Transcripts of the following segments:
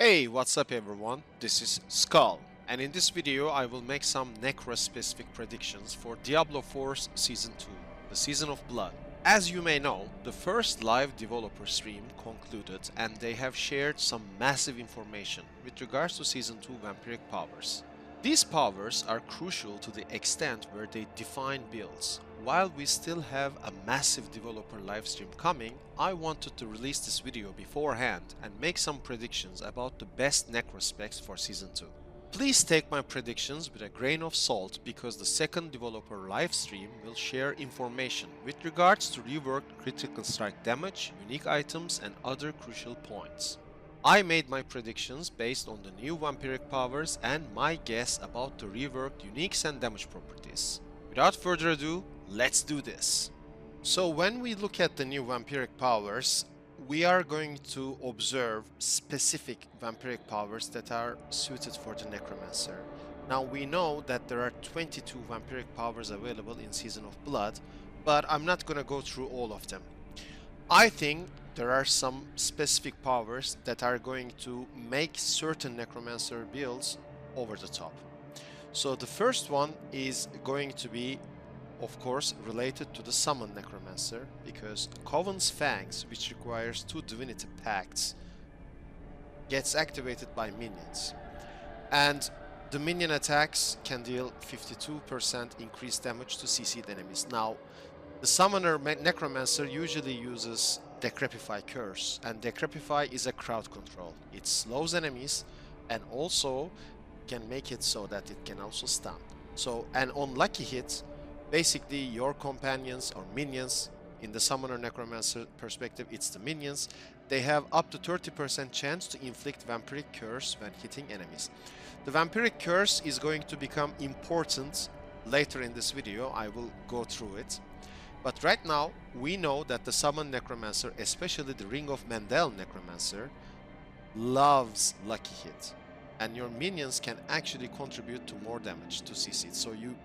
Hey, what's up everyone? This is SKULM, and in this video I will make some Necro specific predictions for Diablo 4's Season 2, the Season of Blood. As you may know, the first live developer stream concluded and they have shared some massive information with regards to Season 2 Vampiric powers. These powers are crucial to the extent where they define builds. While we still have a massive developer livestream coming, I wanted to release this video beforehand and make some predictions about the best Necro specs for Season 2. Please take my predictions with a grain of salt because the second developer livestream will share information with regards to reworked critical strike damage, unique items and other crucial points. I made my predictions based on the new Vampiric powers and my guess about the reworked uniques and damage properties. Without further ado, let's do this. So when we look at the new Vampiric powers, we are going to observe specific Vampiric powers that are suited for the Necromancer. Now we know that there are 22 Vampiric powers available in Season of Blood, but I'm not going to go through all of them. I think there are some specific powers that are going to make certain Necromancer builds over the top. So the first one is going to be, of course, related to the Summon Necromancer, because Coven's Fangs, which requires 2 Divinity Pacts, gets activated by minions. And the minion attacks can deal 52% increased damage to CC'd enemies. Now, the Summoner Necromancer usually uses Decrepify Curse, and Decrepify is a crowd control. It slows enemies and also can make it so that it can also stun. So, and on lucky hits, basically your companions or minions, in the Summoner Necromancer perspective, it's the minions, they have up to 30% chance to inflict Vampiric Curse when hitting enemies. The Vampiric Curse is going to become important later in this video. I will go through it. But right now, we know that the Summon Necromancer, especially the Ring of Mendel Necromancer, loves lucky hit. And your minions can actually contribute to more damage to CC. So you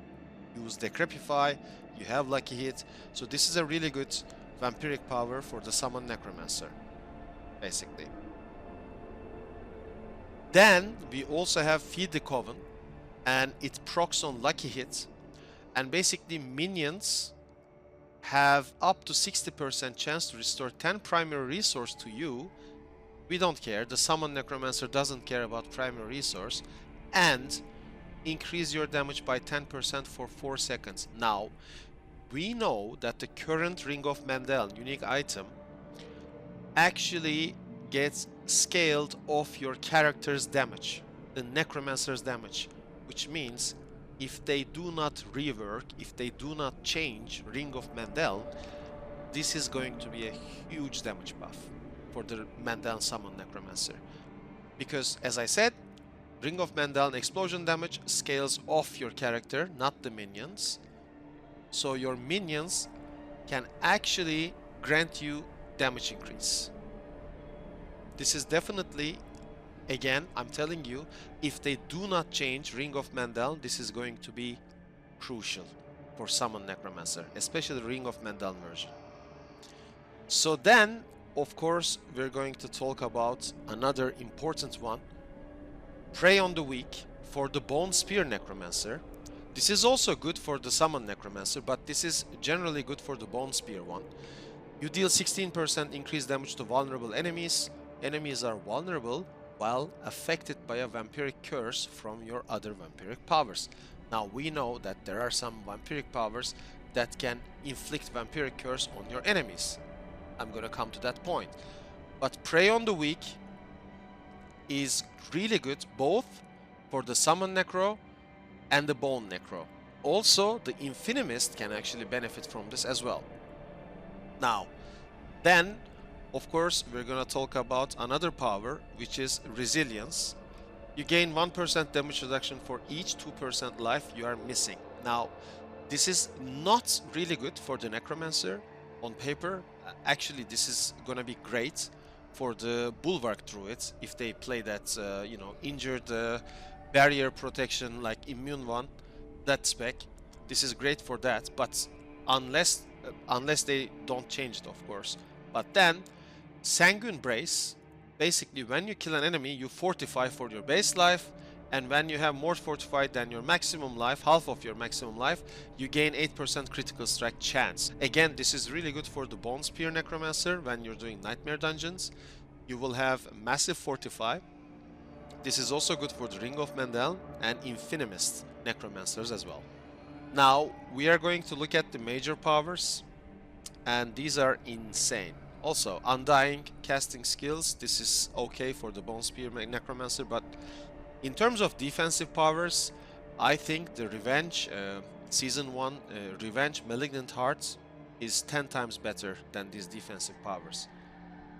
use Decrepify, you have lucky hit. So this is a really good Vampiric power for the Summon Necromancer, basically. Then we also have Feed the Coven, and it procs on lucky hit. And basically minions have up to 60% chance to restore 10 primary resource to you. We don't care, the Summon Necromancer doesn't care about primary resource, and increase your damage by 10% for 4 seconds. Now, we know that the current Ring of Mendel unique item actually gets scaled off your character's damage, the Necromancer's damage, which means if they do not rework, if they do not change Ring of Mendel, this is going to be a huge damage buff for the Mendel Summon Necromancer. Because, as I said, Ring of Mendel explosion damage scales off your character, not the minions. So your minions can actually grant you damage increase. This is definitely, again, I'm telling you, if they do not change Ring of Mendel, this is going to be crucial for Summon Necromancer, especially the Ring of Mendel version. So then, of course, we're going to talk about another important one, Prey on the Weak for the Bone Spear Necromancer. This is also good for the Summon Necromancer, but this is generally good for the Bone Spear one. You deal 16% increased damage to vulnerable enemies. Enemies are vulnerable while affected by a Vampiric Curse from your other Vampiric powers. Now we know that there are some Vampiric powers that can inflict Vampiric Curse on your enemies. I'm gonna come to that point. But Prey on the Weak is really good both for the Summon Necro and the Bone Necro. Also, the Infinimist can actually benefit from this as well. Now, then, of course, we're gonna talk about another power, which is Resilience. You gain 1% damage reduction for each 2% life you are missing. Now, this is not really good for the Necromancer on paper. Actually, this is gonna be great for the Bulwark Druids if they play that, injured barrier protection like immune one, that spec. This is great for that, but unless they don't change it, of course. But then Sanguine Brace basically when you kill an enemy, you fortify for your base life, and when you have more fortified than your maximum life, half of your maximum life, you gain 8% critical strike chance. Again, this is really good for the Bone Spear Necromancer when you're doing Nightmare Dungeons. You will have massive fortify. This is also good for the Ring of Mendel and Infinimist Necromancers as well. Now, we are going to look at the major powers, and these are insane. Also, Undying casting skills, this is okay for the Bone Spear Necromancer, but in terms of defensive powers, I think the Revenge, Season 1, Revenge Malignant Heart is 10 times better than these defensive powers.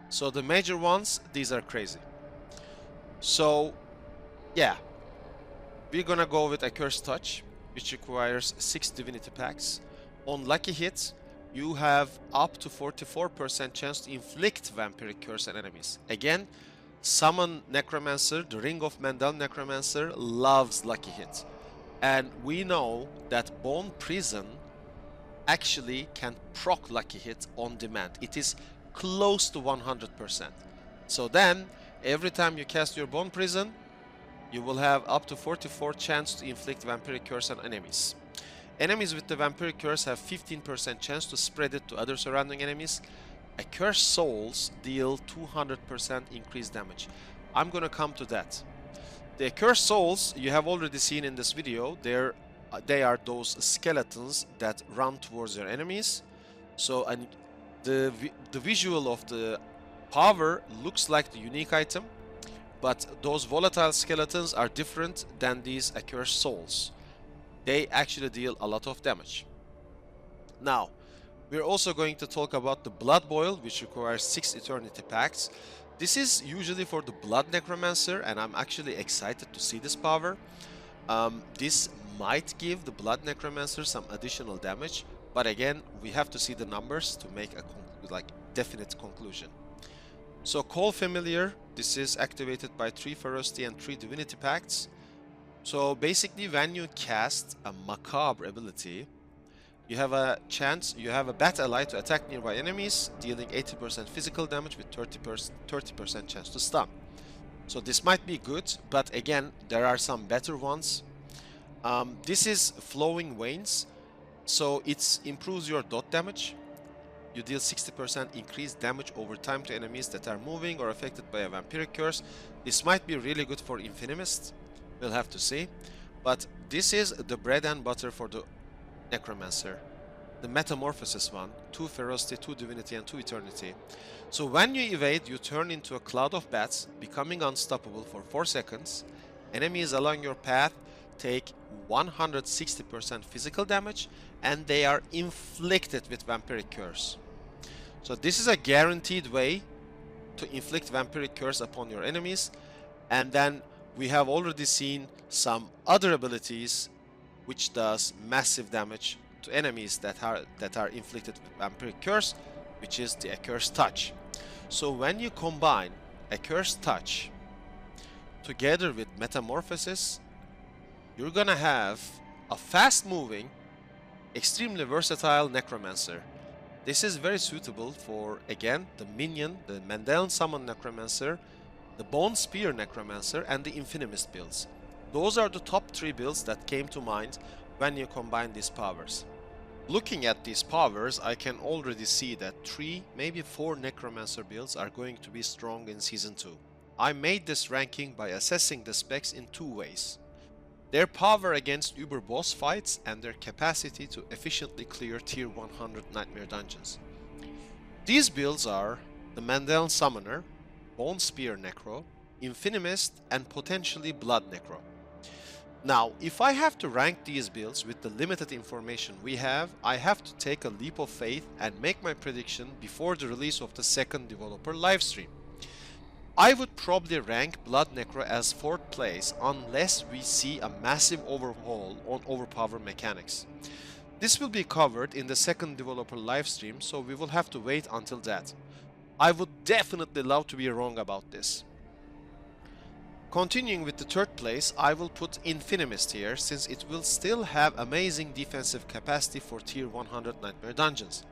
So the major ones, these are crazy. So, yeah, we're gonna go with Accursed Touch, which requires 6 Divinity Packs. On lucky hits, you have up to 44% chance to inflict Vampiric Curse on enemies. Again, Summon Necromancer, the Ring of Mendel Necromancer, loves lucky hits. And we know that Bone Prison actually can proc lucky hit on demand. It is close to 100%. So then, every time you cast your Bone Prison, you will have up to 44 chance to inflict Vampiric Curse on enemies. Enemies with the Vampiric Curse have 15% chance to spread it to other surrounding enemies. Accursed Souls deal 200% increased damage. I'm gonna come to that. The Accursed Souls you have already seen in this video. They are those skeletons that run towards your enemies. So the visual of the power looks like the unique item, but those volatile skeletons are different than these Accursed Souls. They actually deal a lot of damage. Now, we're also going to talk about the Blood Boil, which requires 6 Eternity Packs. This is usually for the Blood Necromancer, and I'm actually excited to see this power. This might give the Blood Necromancer some additional damage, but again, we have to see the numbers to make a definite conclusion. So Call Familiar, this is activated by 3 Ferocity and 3 Divinity Pacts. So basically, when you cast a Macabre ability, you have a bat ally to attack nearby enemies, dealing 80% physical damage with 30% chance to stun. So this might be good, but again, there are some better ones. This is Flowing Veins, so it improves your dot damage. You deal 60% increased damage over time to enemies that are moving or affected by a Vampiric Curse. This might be really good for Infinimist, we'll have to see. But this is the bread and butter for the Necromancer. The Metamorphosis one, 2 Ferocity, 2 Divinity and 2 Eternity. So when you evade, you turn into a cloud of bats, becoming unstoppable for 4 seconds. Enemies along your path take 160% physical damage, and they are inflicted with Vampiric Curse. So this is a guaranteed way to inflict Vampiric Curse upon your enemies. And then we have already seen some other abilities which does massive damage to enemies that are inflicted with Vampiric Curse, which is the Accursed Touch. So when you combine Accursed Touch together with Metamorphosis, you're gonna have a fast-moving, extremely versatile Necromancer. This is very suitable for, again, the Minion, the Mendel Summon Necromancer, the Bone Spear Necromancer, and the Infinimist builds. Those are the top 3 builds that came to mind when you combine these powers. Looking at these powers, I can already see that 3, maybe 4 Necromancer builds are going to be strong in Season 2. I made this ranking by assessing the specs in 2 ways. Their power against Uber boss fights and their capacity to efficiently clear tier 100 Nightmare Dungeons. These builds are the Mendel Summoner, Bone Spear Necro, Infinimist, and potentially Blood Necro. Now, if I have to rank these builds with the limited information we have, I have to take a leap of faith and make my prediction before the release of the second developer livestream. I would probably rank Blood Necro as 4th place unless we see a massive overhaul on overpower mechanics. This will be covered in the second developer livestream, so we will have to wait until that. I would definitely love to be wrong about this. Continuing with the third place, I will put Infinimist here since it will still have amazing defensive capacity for tier 100 Nightmare dungeons.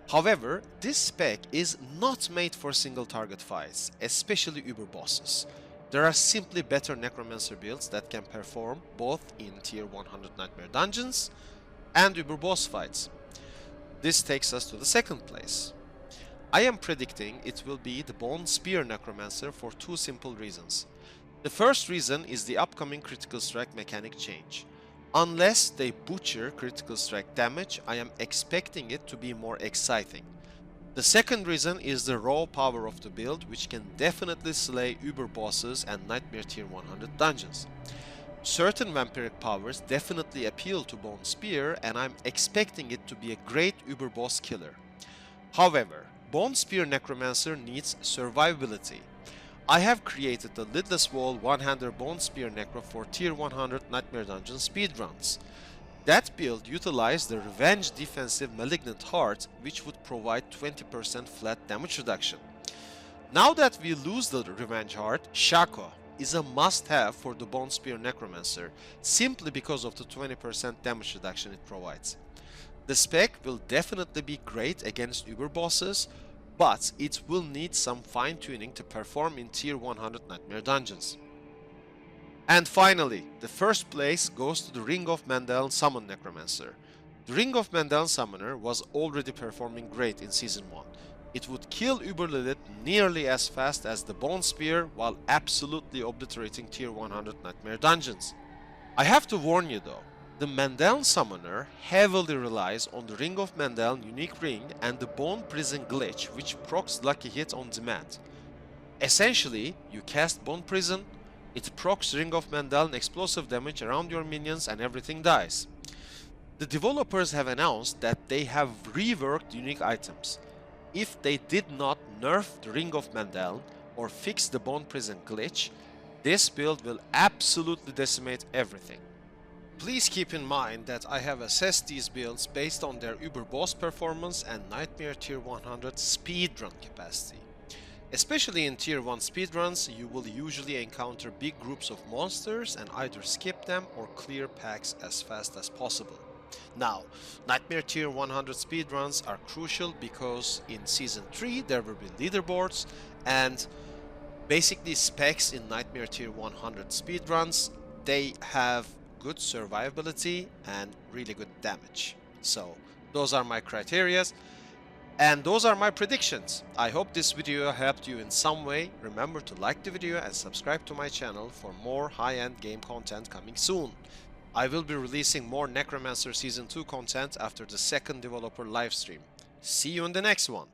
However, this spec is not made for single target fights, especially Uber bosses. There are simply better Necromancer builds that can perform both in tier 100 Nightmare dungeons and Uber boss fights. This takes us to the second place. I am predicting it will be the Bone Spear Necromancer for two simple reasons. The first reason is the upcoming critical strike mechanic change. Unless they butcher critical strike damage, I am expecting it to be more exciting. The second reason is the raw power of the build, which can definitely slay Uber bosses and Nightmare tier 100 dungeons. Certain vampiric powers definitely appeal to Bone Spear, and I'm expecting it to be a great Uber boss killer. However, Bone Spear Necromancer needs survivability. I have created the Lidless Wall one-hander Bone Spear Necro for tier 100 Nightmare Dungeon speedruns. That build utilized the Revenge Defensive Malignant Heart, which would provide 20% flat damage reduction. Now that we lose the Revenge Heart, Shako is a must-have for the Bone Spear Necromancer, simply because of the 20% damage reduction it provides. The spec will definitely be great against Uber bosses, but it will need some fine-tuning to perform in tier 100 Nightmare dungeons. And finally, the first place goes to the Ring of Mandel Summon Necromancer. The Ring of Mandel Summoner was already performing great in Season 1. It would kill Uber Lilith nearly as fast as the Bone Spear while absolutely obliterating tier 100 Nightmare dungeons. I have to warn you though, the Mandel Summoner heavily relies on the Ring of Mandel unique ring and the Bone Prison glitch, which procs lucky hit on demand. Essentially, you cast Bone Prison, it procs Ring of Mandel and explosive damage around your minions and everything dies. The developers have announced that they have reworked unique items. If they did not nerf the Ring of Mandel or fix the Bone Prison glitch, this build will absolutely decimate everything. Please keep in mind that I have assessed these builds based on their Uber boss performance and Nightmare tier 100 speedrun capacity. Especially in tier 1 speedruns, you will usually encounter big groups of monsters and either skip them or clear packs as fast as possible. Now, Nightmare tier 100 speedruns are crucial because in Season 3 there will be leaderboards, and basically specs in Nightmare tier 100 speedruns, they have good survivability and really good damage. So those are my criterias and those are my predictions. I hope this video helped you in some way. Remember to like the video and subscribe to my channel for more high-end game content coming soon. I will be releasing more Necromancer Season 2 content after the second developer livestream. See you in the next one.